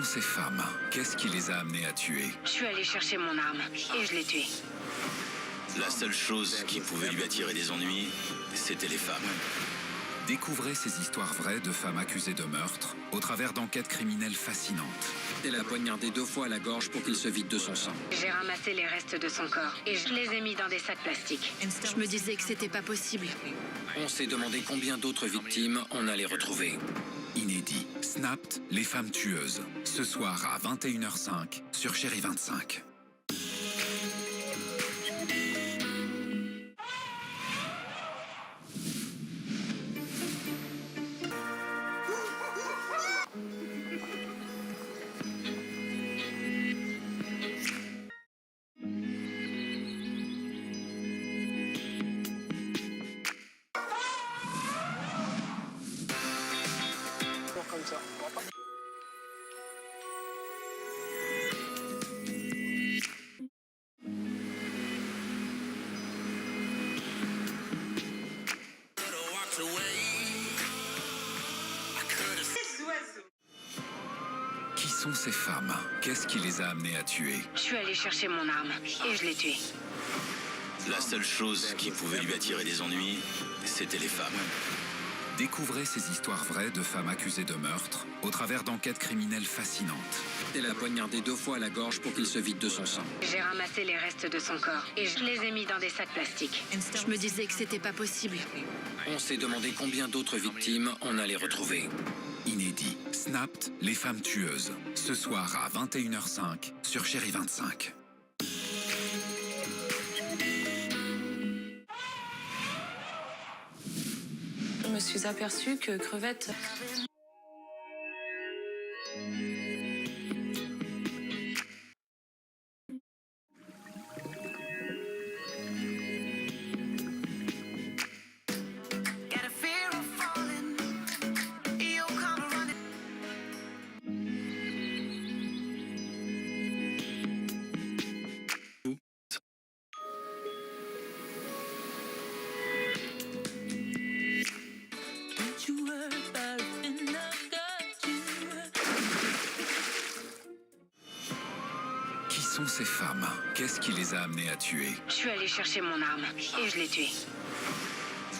ces femmes? Qu'est-ce qui les a amenées à tuer? Je suis allée chercher mon arme et je l'ai tué. La seule chose qui pouvait lui attirer des ennuis, c'était les femmes. Découvrez ces histoires vraies de femmes accusées de meurtre au travers d'enquêtes criminelles fascinantes. Elle a poignardé 2 fois à la gorge pour qu'il se vide de son sang. J'ai ramassé les restes de son corps et je les ai mis dans des sacs plastiques. Je me disais que c'était pas possible. On s'est demandé combien d'autres victimes on allait retrouver. Inédit, Snapped, les femmes tueuses. Ce soir à 21h05 sur Chérie 25. Qui sont ces femmes? Qu'est-ce qui les a amenées à tuer? Je suis allée chercher mon arme et je l'ai tué. La seule chose qui pouvait lui attirer des ennuis, c'était les femmes. Découvrez ces histoires vraies de femmes accusées de meurtre au travers d'enquêtes criminelles fascinantes. Elle a poignardé 2 fois à la gorge pour qu'il se vide de son sang. J'ai ramassé les restes de son corps et je les ai mis dans des sacs plastiques. Je me disais que c'était pas possible. On s'est demandé combien d'autres victimes on allait retrouver. Inédit, Snapped, les femmes tueuses. Ce soir à 21h05 sur Chérie 25. Je me suis aperçue que Crevette... Qui sont ces femmes? Qu'est-ce qui les a amenées à tuer? Je suis allée chercher mon arme et je l'ai tué.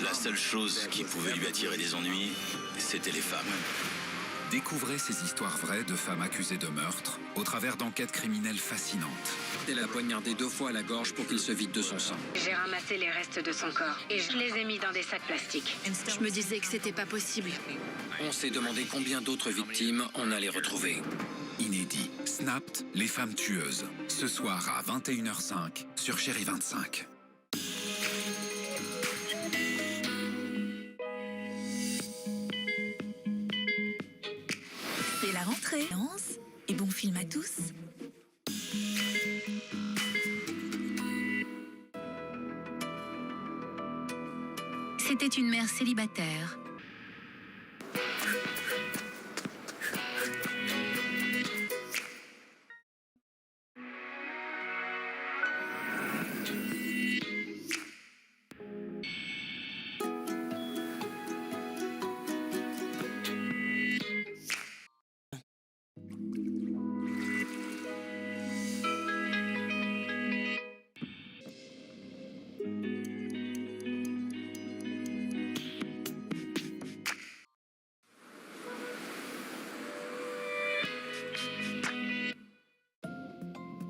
La seule chose qui pouvait lui attirer des ennuis, c'était les femmes. Découvrez ces histoires vraies de femmes accusées de meurtre au travers d'enquêtes criminelles fascinantes. Elle a poignardé 2 fois à la gorge pour qu'il se vide de son sang. J'ai ramassé les restes de son corps et je les ai mis dans des sacs plastiques. Je me disais que c'était pas possible. On s'est demandé combien d'autres victimes on allait retrouver. Inédit, Snapped, les femmes tueuses. Ce soir à 21h05 sur Chérie 25. C'est la rentrée. Et bon film à tous. C'était une mère célibataire.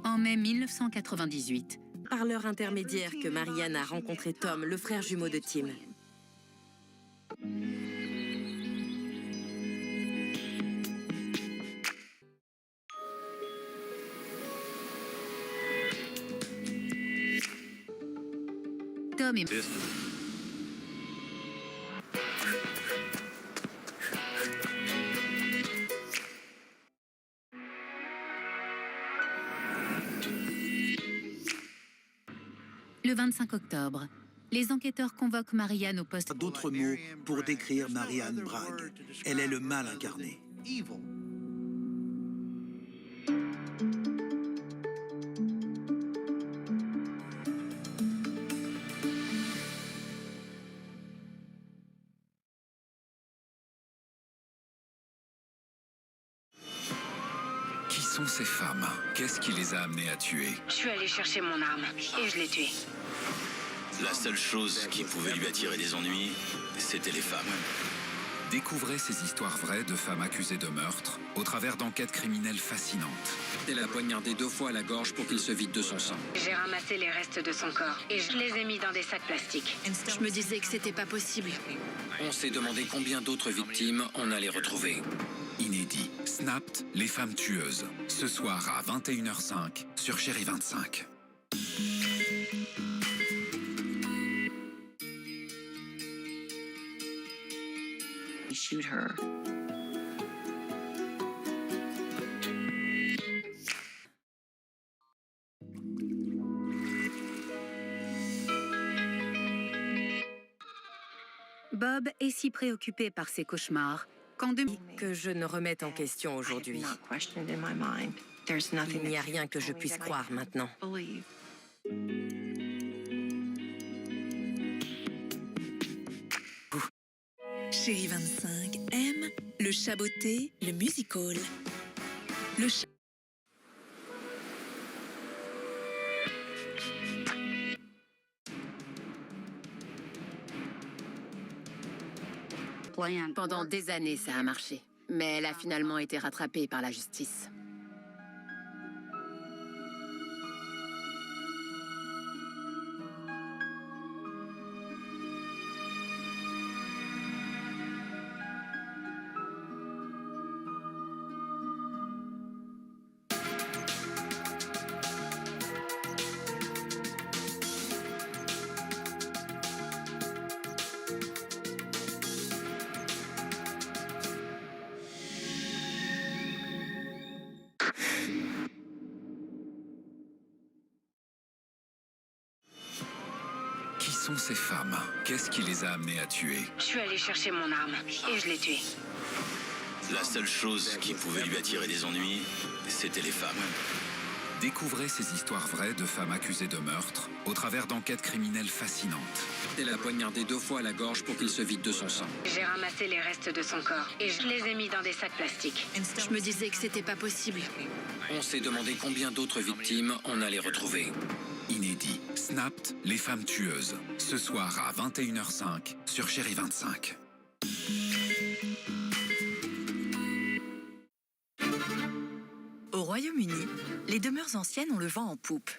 En mai 1998. Par leur intermédiaire que Marianne a rencontré Tom, le frère jumeau de Tim. Tom est... Le 25 octobre, les enquêteurs convoquent Marianne au poste. D'autres mots pour décrire Marianne Bragg. Elle est le mal incarné. sont ces femmes? Qu'est-ce qui les a amenées à tuer? Je suis allée chercher mon arme et je l'ai tué. La seule chose qui pouvait lui attirer des ennuis, c'était les femmes. Découvrez ces histoires vraies de femmes accusées de meurtre au travers d'enquêtes criminelles fascinantes. Elle a poignardé 2 fois à la gorge pour qu'il se vide de son sang. J'ai ramassé les restes de son corps et je les ai mis dans des sacs plastiques. Je me disais que c'était pas possible. On s'est demandé combien d'autres victimes on allait retrouver. Inédit, Snapped, les femmes tueuses. Ce soir à 21h05 sur Chérie 25. Shoot her. Bob est si préoccupé par ses cauchemars Que je ne remette en question aujourd'hui. Il n'y a rien que je puisse croire maintenant. Chérie 25 aime le chaboté, le musical. Le cha- Pendant des années, ça a marché. Mais elle a finalement été rattrapée par la justice. Qui sont ces femmes? Qu'est-ce qui les a amenées à tuer? Je suis allée chercher mon arme et je l'ai tué. La seule chose qui pouvait lui attirer des ennuis, c'était les femmes. Découvrez ces histoires vraies de femmes accusées de meurtre au travers d'enquêtes criminelles fascinantes. Elle a poignardé 2 fois à la gorge pour qu'il se vide de son sang. J'ai ramassé les restes de son corps et je les ai mis dans des sacs plastiques. Je me disais que c'était pas possible. On s'est demandé combien d'autres victimes on allait retrouver. Inédit, Snapped, les femmes tueuses. Ce soir à 21h05 sur Chérie 25. Au Royaume-Uni, les demeures anciennes ont le vent en poupe.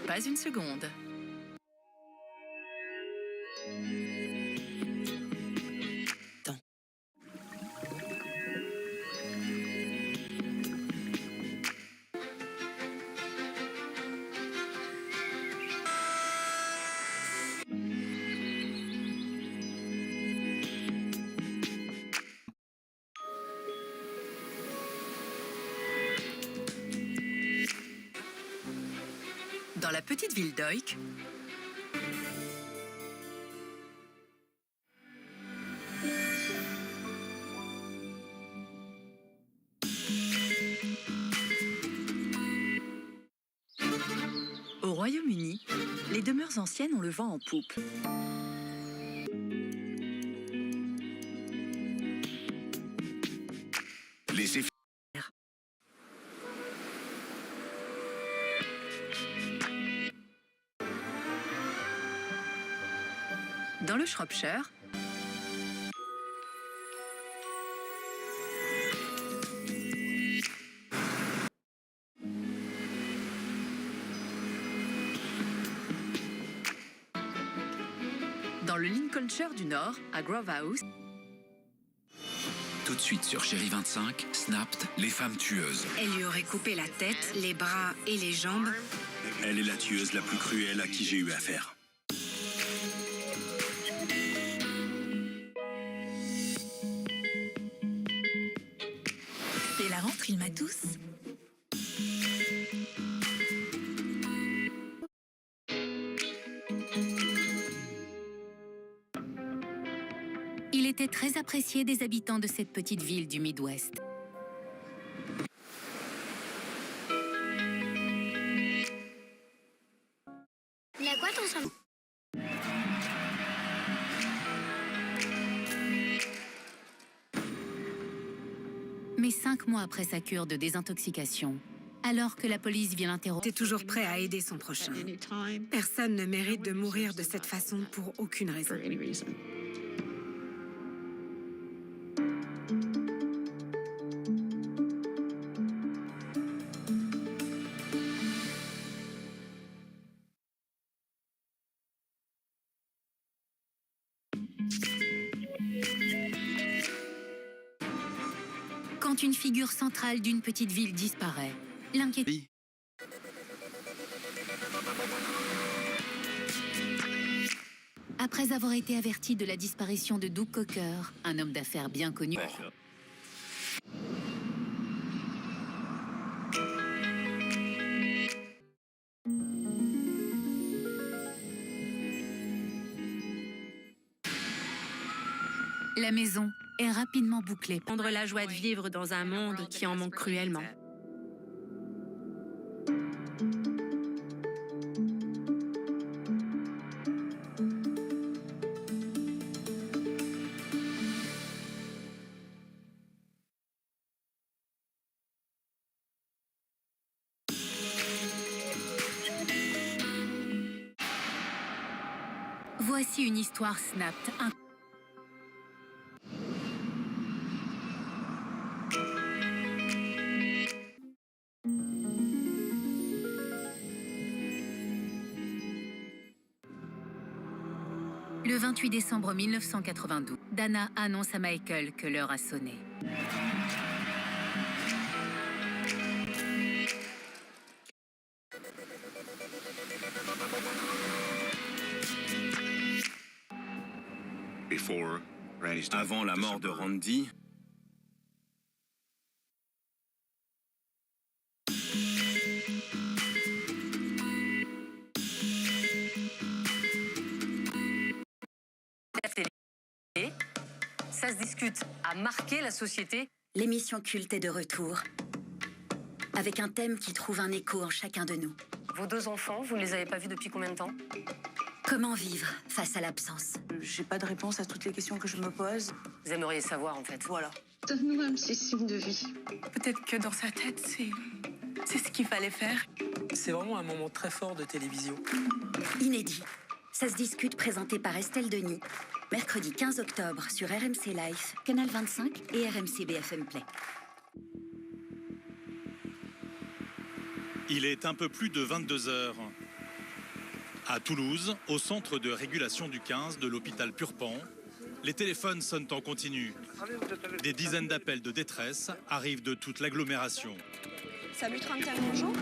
Pas une seconde. Dans la petite ville d'Oik, au Royaume-Uni, les demeures anciennes ont le vent en poupe. Les effets. Dans le Shropshire, dans le Lincolnshire du Nord, à Grove House, Tout de suite sur Chérie 25, Snapped, les femmes tueuses. Elle lui aurait coupé la tête, les bras et les jambes. Elle est la tueuse la plus cruelle à qui j'ai eu affaire. c'est la rentrée, ma douce. Il est était très apprécié des habitants de cette petite ville du Midwest. La quoi ton sang? Mais 5 mois après sa cure de désintoxication, alors que la police vient l'interroger... T'es toujours prêt à aider son prochain. Personne ne mérite de mourir de cette façon pour aucune raison. Quand une figure centrale d'une petite ville disparaît, l'inquiétude... Après avoir été averti de la disparition de Doug Cocker, un homme d'affaires bien connu... La maison est rapidement bouclée. Prendre la joie de vivre dans un monde qui en manque cruellement. Voici une histoire Snapped. Le 28 décembre 1992, Dana annonce à Michael que l'heure a sonné. Avant la mort de Randy, Ça se discute, a marqué la société. L'émission culte est de retour, avec un thème qui trouve un écho en chacun de nous. Vos 2 enfants, vous ne les avez pas vus depuis combien de temps? Comment vivre face à l'absence? J'ai pas de réponse à toutes les questions que je me pose. Vous aimeriez savoir, en fait. Voilà. Donne-nous un petit signe de vie. Peut-être que dans sa tête, c'est ce qu'il fallait faire. C'est vraiment un moment très fort de télévision. Inédit. Ça se discute, présenté par Estelle Denis. Mercredi 15 octobre sur RMC Live, Canal 25 et RMC BFM Play. Il est un peu plus de 22 heures. À Toulouse, au centre de régulation du 15 de l'hôpital Purpan, les téléphones sonnent en continu. Des dizaines d'appels de détresse arrivent de toute l'agglomération. SAMU 31, bonjour.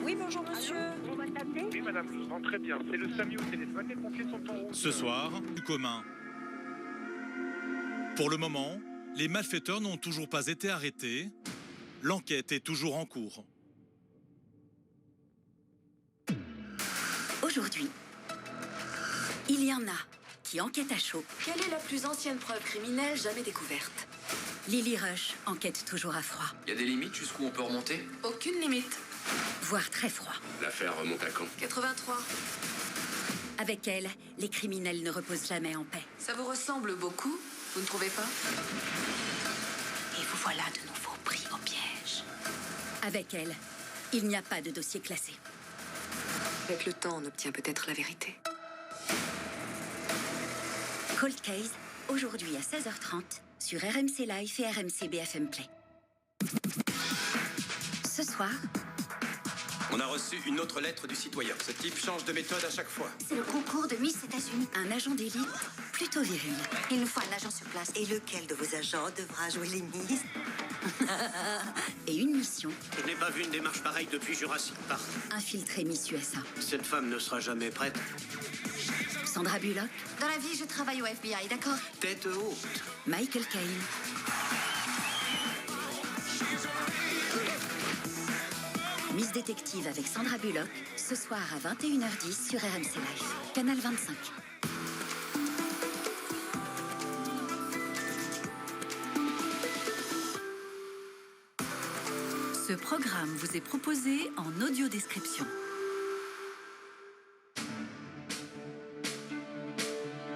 Oui, bonjour monsieur. On va t'appeler? Oui madame, je vous sens très bien. C'est le SAMU au téléphone, les pompiers sont en route. Ce soir, du commun. Pour le moment, les malfaiteurs n'ont toujours pas été arrêtés. L'enquête est toujours en cours. Aujourd'hui, il y en a qui enquêtent à chaud. Quelle est la plus ancienne preuve criminelle jamais découverte? Lily Rush enquête toujours à froid. Il y a des limites jusqu'où on peut remonter? Aucune limite. Voire très froid. l'affaire remonte à quand? 83. Avec elle, les criminels ne reposent jamais en paix. Ça vous ressemble beaucoup, vous ne trouvez pas? Et vous voilà de nouveau pris au piège. Avec elle, il n'y a pas de dossier classé. Avec le temps, on obtient peut-être la vérité. Cold Case, aujourd'hui à 16h30 sur RMC Live et RMC BFM Play. Ce soir... On a reçu une autre lettre du citoyen. Ce type change de méthode à chaque fois. C'est le concours de Miss États-Unis. Un agent d'élite plutôt viril. Il nous faut un agent sur place. Et lequel de vos agents devra jouer les Miss? Et une mission. Je n'ai pas vu une démarche pareille depuis Jurassic Park. Infiltrer Miss USA. Cette femme ne sera jamais prête. Sandra Bullock. Dans la vie, je travaille au FBI, d'accord? Tête haute. Michael Caine. Miss Détective avec Sandra Bullock, ce soir à 21h10 sur RMC Live, Canal 25. Ce programme vous est proposé en audio-description.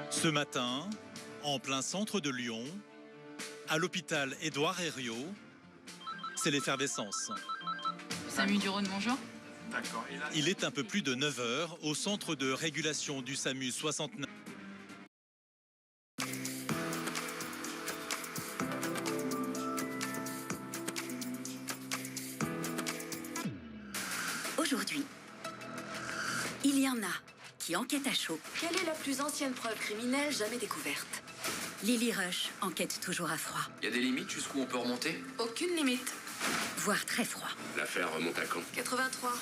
Ce matin, en plein centre de Lyon, à l'hôpital Édouard Herriot, c'est l'effervescence. SAMU du Rhône, bonjour. Il est un peu plus de 9 h au centre de régulation du SAMU 69. Aujourd'hui, il y en a qui enquêtent à chaud. Quelle est la plus ancienne preuve criminelle jamais découverte? Lily Rush enquête toujours à froid. Il y a des limites jusqu'où on peut remonter? Aucune limite. Voire très froid. L'affaire remonte à quand? 83.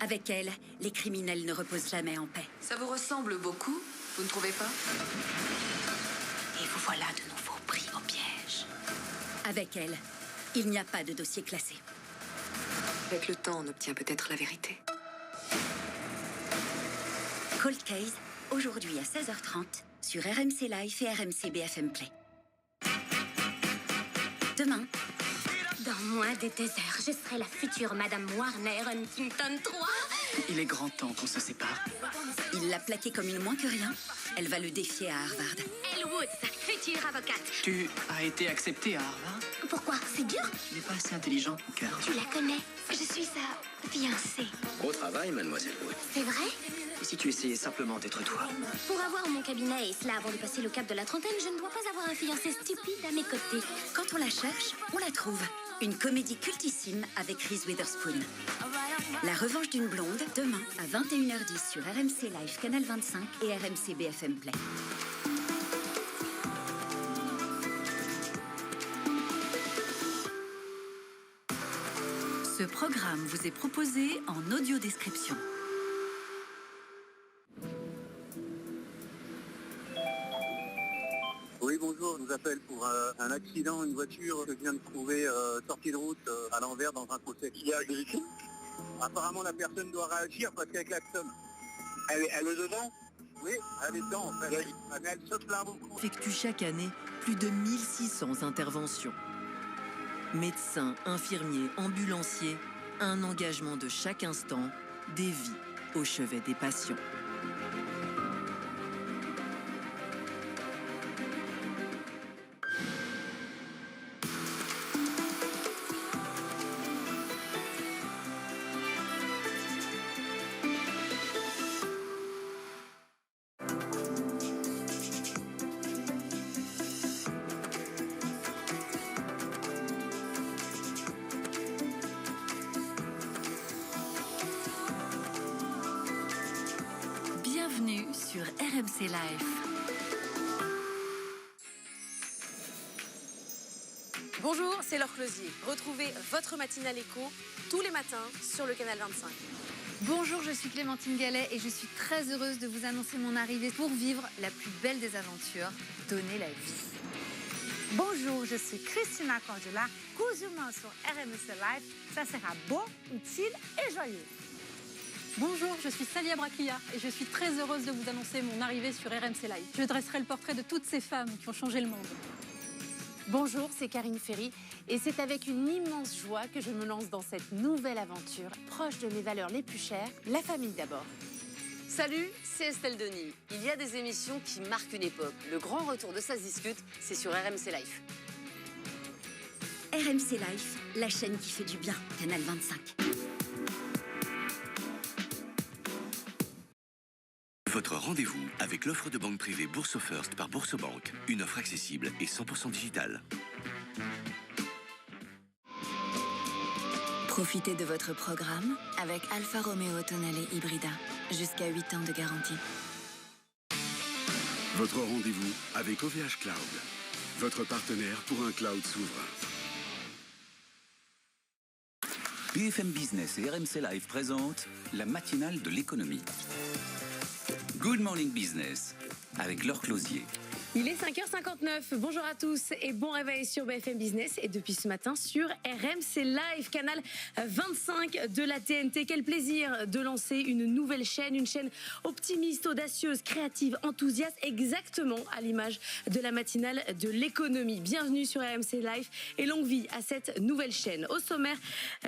Avec elle, les criminels ne reposent jamais en paix. Ça vous ressemble beaucoup, vous ne trouvez pas? Et vous voilà de nouveau pris au piège. Avec elle, il n'y a pas de dossier classé. Avec le temps, on obtient peut-être la vérité. Cold Case, aujourd'hui à 16h30, sur RMC Life et RMC BFM Play. Demain, Dans moins de 2 heures, je serai la future Madame Warner Huntington 3. Il est grand temps qu'on se sépare. il l'a plaquée comme une moins que rien. Elle va le défier à Harvard. Elle Woods, future avocate. Tu as été acceptée à Harvard? Pourquoi? C'est dur? Tu n'es pas assez intelligent, mon cœur. Tu la connais? Je suis sa fiancée. Beau travail, mademoiselle Wood. C'est vrai? Et si tu essayais simplement d'être toi? Pour avoir mon cabinet et cela avant de passer le cap de la trentaine, je ne dois pas avoir un fiancé stupide à mes côtés. Quand on la cherche, on la trouve. Une comédie cultissime avec Reese Witherspoon. La revanche d'une blonde, demain à 21h10 sur RMC Live, Canal 25 et RMC BFM Play. Ce programme vous est proposé en audio-description. Oui, bonjour, je vous appelle pour un accident, une voiture que je viens de trouver sortie de route à l'envers dans un fossé. Il y a des victimes? Apparemment, la personne doit réagir parce qu'elle klaxonne. Elle est dedans? Oui, elle est dedans en fait. Mais elle se plaint beaucoup. Effectue chaque année plus de 1600 interventions. Médecins, infirmiers, ambulanciers, un engagement de chaque instant, des vies au chevet des patients. Bienvenue sur RMC Live. Bonjour, c'est Laure Closier. Retrouvez votre matinale écho tous les matins sur le canal 25. Bonjour, je suis Clémentine Gallet et je suis très heureuse de vous annoncer mon arrivée pour vivre la plus belle des aventures, donner la vie. Bonjour, je suis Christina Cordula, cousument sur RMC Live. Ça sera beau, utile et joyeux. Bonjour, je suis Salia Braquilla et je suis très heureuse de vous annoncer mon arrivée sur RMC Live. Je dresserai le portrait de toutes ces femmes qui ont changé le monde. Bonjour, c'est Karine Ferry et c'est avec une immense joie que je me lance dans cette nouvelle aventure proche de mes valeurs les plus chères, la famille d'abord. Salut, c'est Estelle Denis. Il y a des émissions qui marquent une époque. Le grand retour de Ça se discute, c'est sur RMC Life. RMC Live, la chaîne qui fait du bien, Canal 25. Votre rendez-vous avec l'offre de banque privée Bourse First par Boursobank. Une offre accessible et 100% digitale. Profitez de votre programme avec Alfa Romeo Tonale Hybrida. Jusqu'à 8 ans de garantie. Votre rendez-vous avec OVH Cloud. Votre partenaire pour un cloud souverain. BFM Business et RMC Live présentent la matinale de l'économie. Good Morning Business avec Laure Closier. Il est 5h59, bonjour à tous et bon réveil sur BFM Business et depuis ce matin sur RMC Live, canal 25 de la TNT. Quel plaisir de lancer une nouvelle chaîne, une chaîne optimiste, audacieuse, créative, enthousiaste, exactement à l'image de la matinale de l'économie. Bienvenue sur RMC Live et longue vie à cette nouvelle chaîne. Au sommaire,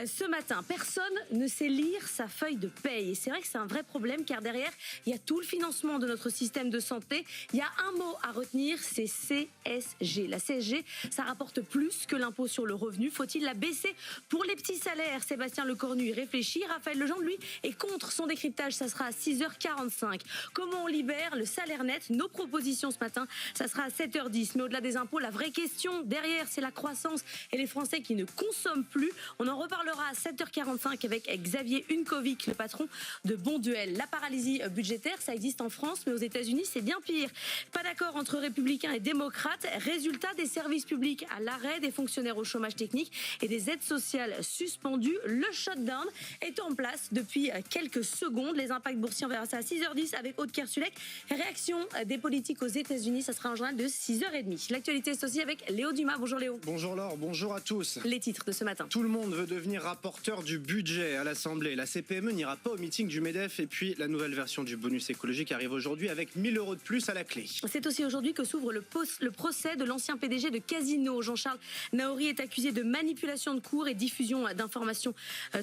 ce matin, personne ne sait lire sa feuille de paye et c'est vrai que c'est un vrai problème car derrière, il y a tout le financement de notre système de santé. Il y a un mot à retenir, c'est CSG. La CSG, ça rapporte plus que l'impôt sur le revenu. Faut-il la baisser pour les petits salaires? Sébastien Lecornu y réfléchit. Raphaël Legendre, lui, est contre son décryptage. Ça sera à 6h45. Comment on libère le salaire net? Nos propositions ce matin, ça sera à 7h10. Mais au-delà des impôts, la vraie question derrière, c'est la croissance et les Français qui ne consomment plus. On en reparlera à 7h45 avec Xavier Unkovic, le patron de Bonduel. La paralysie budgétaire, ça existe en France, mais aux États-Unis, c'est bien pire. Pas d'accord entre républicains et démocrates. Résultat, des services publics à l'arrêt, des fonctionnaires au chômage technique et des aides sociales suspendues. Le shutdown est en place depuis quelques secondes. Les impacts boursiers, on verra ça à 6h10 avec Aude Kersulek. Réaction des politiques aux États-Unis, ça sera un journal de 6h30. L'actualité, c'est aussi avec Léo Dumas. Bonjour Léo. Bonjour Laure, bonjour à tous. Les titres de ce matin. Tout le monde veut devenir rapporteur du budget à l'Assemblée. La CPME n'ira pas au meeting du MEDEF et puis la nouvelle version du bonus écologique arrive aujourd'hui avec 1 000 € de plus à la clé. C'est aussi aujourd'hui que s'ouvre le procès de l'ancien PDG de Casino. Jean-Charles Naouri est accusé de manipulation de cours et diffusion d'informations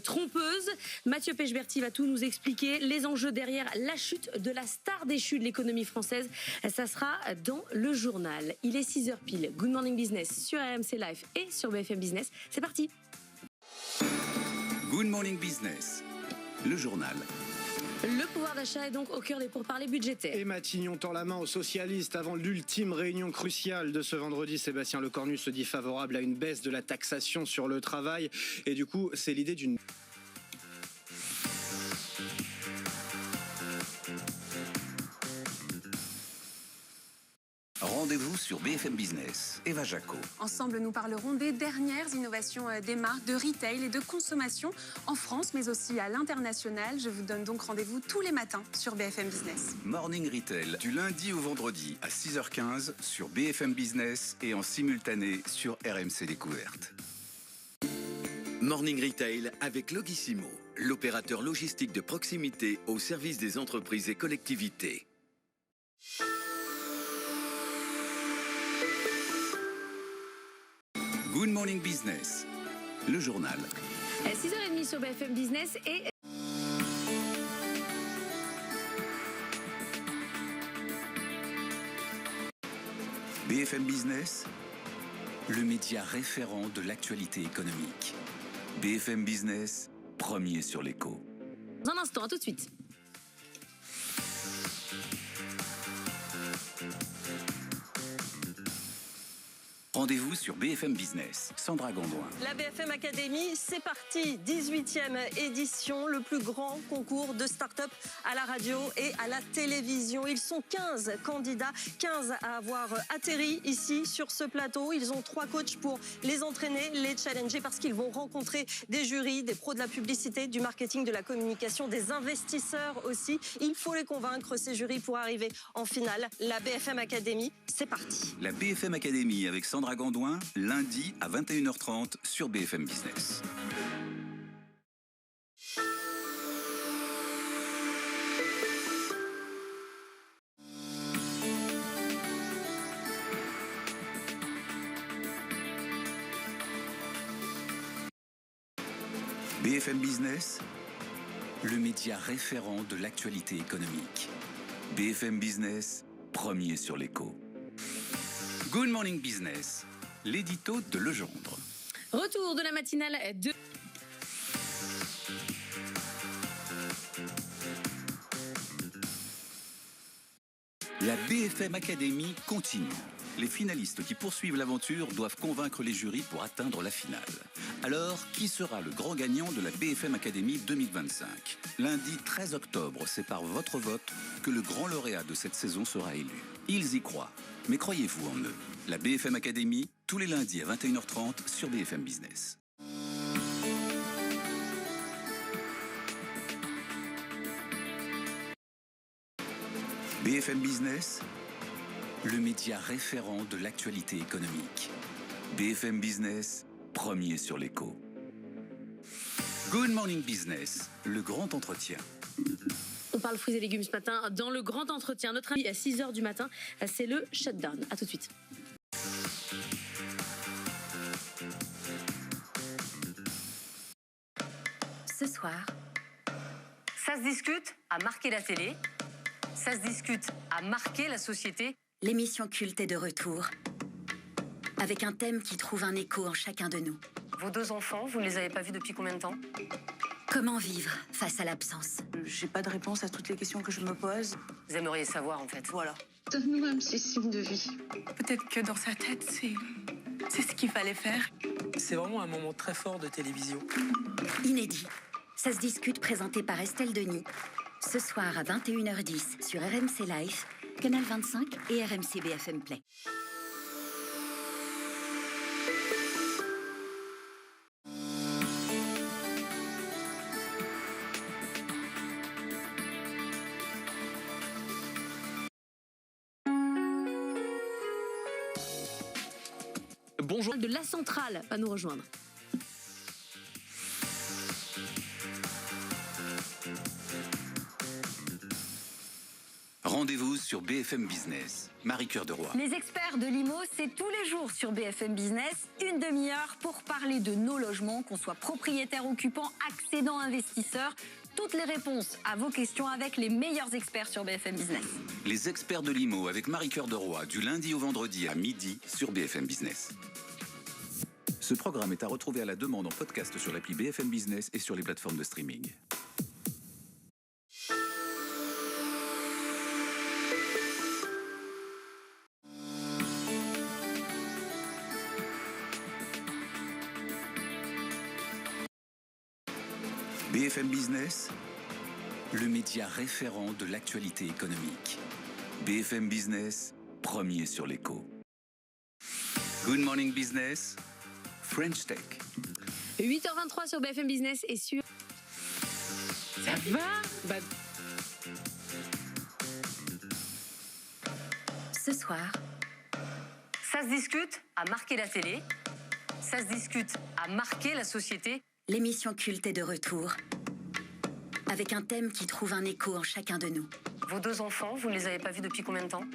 trompeuses. Mathieu Pechberti va tout nous expliquer. Les enjeux derrière la chute de la star déchue de l'économie française, ça sera dans le journal. Il est 6h pile. Good Morning Business sur RMC Live et sur BFM Business. C'est parti. Good Morning Business, le journal. Le pouvoir d'achat est donc au cœur des pourparlers budgétaires. Et Matignon tend la main aux socialistes avant l'ultime réunion cruciale de ce vendredi. Sébastien Lecornu se dit favorable à une baisse de la taxation sur le travail. Et du coup, c'est l'idée d'une... Rendez-vous sur BFM Business. Eva Jaco. Ensemble, nous parlerons des dernières innovations des marques de retail et de consommation en France, mais aussi à l'international. Je vous donne donc rendez-vous tous les matins sur BFM Business. Morning Retail, du lundi au vendredi à 6h15 sur BFM Business et en simultané sur RMC Découverte. Morning Retail avec Logissimo, l'opérateur logistique de proximité au service des entreprises et collectivités. Good Morning Business, le journal. 6h30 sur BFM Business et... BFM Business, le média référent de l'actualité économique. BFM Business, premier sur l'écho. Dans un instant, à tout de suite. Rendez-vous sur BFM Business. Sandra Gondouin. La BFM Academy, c'est parti. 18e édition, le plus grand concours de start-up à la radio et à la télévision. Ils sont 15 candidats, 15 à avoir atterri ici sur ce plateau. Ils ont 3 coachs pour les entraîner, les challenger parce qu'ils vont rencontrer des jurys, des pros de la publicité, du marketing, de la communication, des investisseurs aussi. Il faut les convaincre, ces jurys, pour arriver en finale. La BFM Academy, c'est parti. La BFM Academy avec Sandra Gondouin, lundi à 21h30 sur BFM Business. BFM Business, le média référent de l'actualité économique. BFM Business, premier sur l'écho. Good Morning Business, l'édito de Legendre. Retour de la matinale de... La BFM Academy continue. Les finalistes qui poursuivent l'aventure doivent convaincre les jurys pour atteindre la finale. Alors, qui sera le grand gagnant de la BFM Academy 2025 ? Lundi 13 octobre, c'est par votre vote que le grand lauréat de cette saison sera élu. Ils y croient. Mais croyez-vous en eux ? La BFM Academy, tous les lundis à 21h30 sur BFM Business. BFM Business, le média référent de l'actualité économique. BFM Business, premier sur l'écho. Good Morning Business, le grand entretien. On parle fruits et légumes ce matin dans le grand entretien. Notre avis à 6h du matin, c'est le shutdown. A tout de suite. Ce soir, Ça se discute à marquer la télé. Ça se discute à marquer la société. l'émission culte est de retour, avec un thème qui trouve un écho en chacun de nous. Vos 2 enfants, vous ne les avez pas vus depuis combien de temps? Comment vivre face à l'absence? J'ai pas de réponse à toutes les questions que je me pose. Vous aimeriez savoir en fait. Voilà. Donne-nous un petit signe de vie. Peut-être que dans sa tête, c'est ce qu'il fallait faire. C'est vraiment un moment très fort de télévision. Inédit. Ça se discute, présenté par Estelle Denis. Ce soir à 21h10 sur RMC Live, Canal 25 et RMC BFM Play. Bonjour. De la centrale va nous rejoindre. Rendez-vous sur BFM Business. Marie-Cœur de Roy. Les experts de l'IMO, c'est tous les jours sur BFM Business, une demi-heure pour parler de nos logements, qu'on soit propriétaire, occupant, accédant, investisseur. Toutes les réponses à vos questions avec les meilleurs experts sur BFM Business. Les experts de l'IMO avec Marie-Cœur de Roy, du lundi au vendredi à midi sur BFM Business. Ce programme est à retrouver à la demande en podcast sur l'appli BFM Business et sur les plateformes de streaming. BFM Business, le média référent de l'actualité économique. BFM Business, premier sur l'écho. Good Morning Business, French Tech. 8h23 sur BFM Business et sur... Ça va Ce soir, Ça se discute à marquer la télé. Ça se discute à marquer la société. l'émission culte est de retour, avec un thème qui trouve un écho en chacun de nous. Vos 2 enfants, vous ne les avez pas vus depuis combien de temps?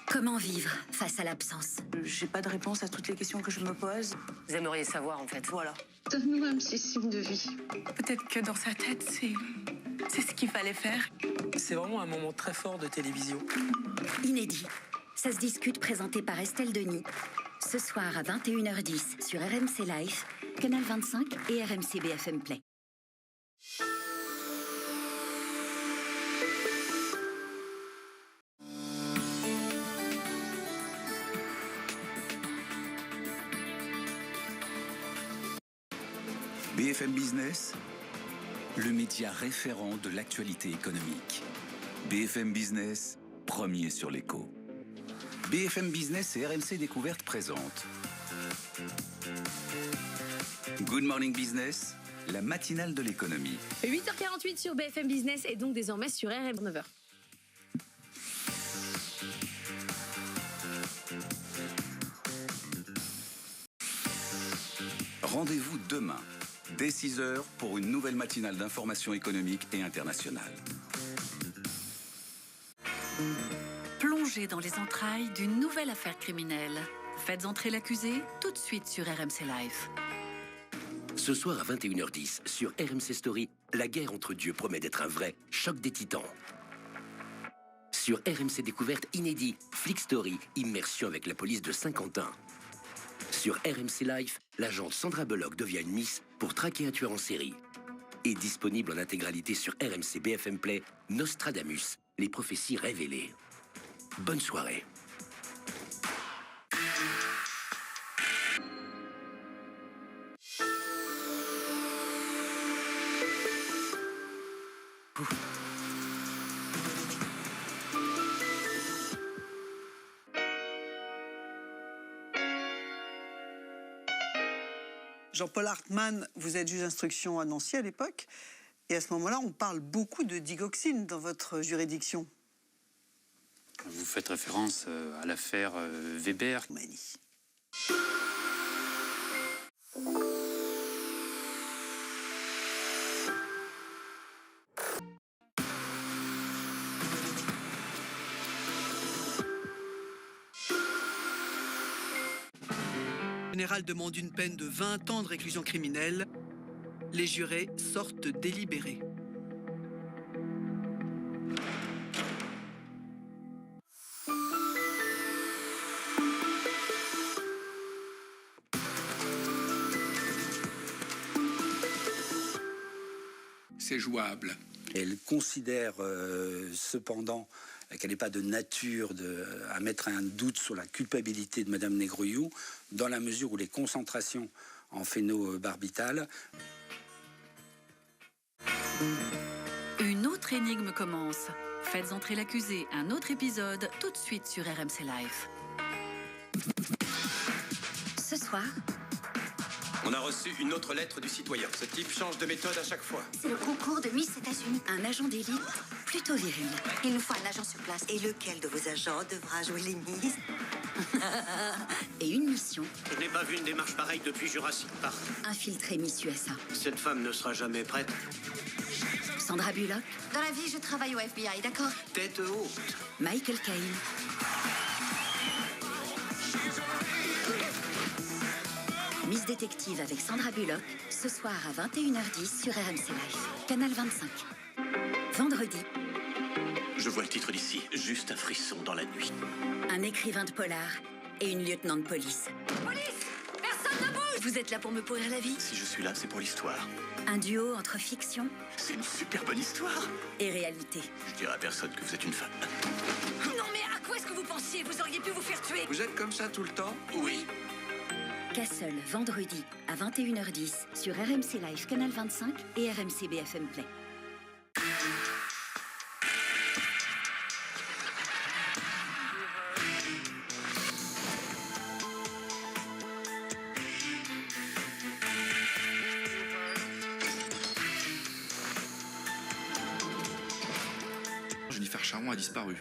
Comment vivre face à l'absence? J'ai pas de réponse à toutes les questions que je me pose. Vous aimeriez savoir en fait. Voilà. Donne-nous un petit signe de vie. Peut-être que dans sa tête, c'est ce qu'il fallait faire. C'est vraiment un moment très fort de télévision. Inédit. Ça se discute, présenté par Estelle Denis. Ce soir à 21h10 sur RMC Live, Canal 25 et RMC BFM Play. BFM Business, le média référent de l'actualité économique. BFM Business, premier sur l'écho. BFM Business et RMC Découverte présentent Good Morning Business, la matinale de l'économie. 8h48 sur BFM Business et donc désormais sur RM 9h. Rendez-vous demain, dès 6h, pour une nouvelle matinale d'information économique et internationale. Plongez dans les entrailles d'une nouvelle affaire criminelle. Faites entrer l'accusé tout de suite sur RMC Live. Ce soir à 21h10, sur RMC Story, la guerre entre dieux promet d'être un vrai choc des titans. Sur RMC Découverte inédit, Flick Story, immersion avec la police de Saint-Quentin. Sur RMC Live, l'agente Sandra Bullock devient une miss pour traquer un tueur en série. Et disponible en intégralité sur RMC BFM Play, Nostradamus, les prophéties révélées. Bonne soirée. Jean-Paul Hartmann, vous êtes juge d'instruction à Nancy à l'époque, et à ce moment-là, on parle beaucoup de digoxine dans votre juridiction. Vous faites référence à l'affaire Weber. Le général demande une peine de 20 ans de réclusion criminelle. Les jurés sortent délibérés. C'est jouable. Elle considère cependant qu'elle n'est pas de nature à mettre un doute sur la culpabilité de Mme Negrouillou, dans la mesure où les concentrations en phénobarbital. Une autre énigme commence. Faites entrer l'accusé, un autre épisode, tout de suite sur RMC Live. Ce soir, on a reçu une autre lettre du citoyen. Ce type change de méthode à chaque fois. c'est le concours de Miss États-Unis. Un agent d'élite plutôt viril. Il nous faut un agent sur place. Et lequel de vos agents devra jouer les Miss? Et une mission. Je n'ai pas vu une démarche pareille depuis Jurassic Park. Infiltrer Miss USA. Cette femme ne sera jamais prête. Sandra Bullock. Dans la vie, je travaille au FBI, d'accord? Tête haute. Michael Caine. Miss Détective avec Sandra Bullock, ce soir à 21h10 sur RMC Live, Canal 25. Vendredi, Je vois le titre d'ici. Juste un frisson dans la nuit. un écrivain de polar et une lieutenant de police. Police! Personne ne bouge! Vous êtes là pour me pourrir la vie? Si je suis là, c'est pour l'histoire. Un duo entre fiction C'est une super bonne histoire. et réalité. Je dirai à personne que vous êtes une femme. Non mais à quoi est-ce que vous pensiez? Vous auriez pu vous faire tuer. Vous êtes comme ça tout le temps? Oui. Castle, vendredi à 21h10 sur RMC Live, Canal 25 et RMC BFM Play. Jennifer Charron a disparu.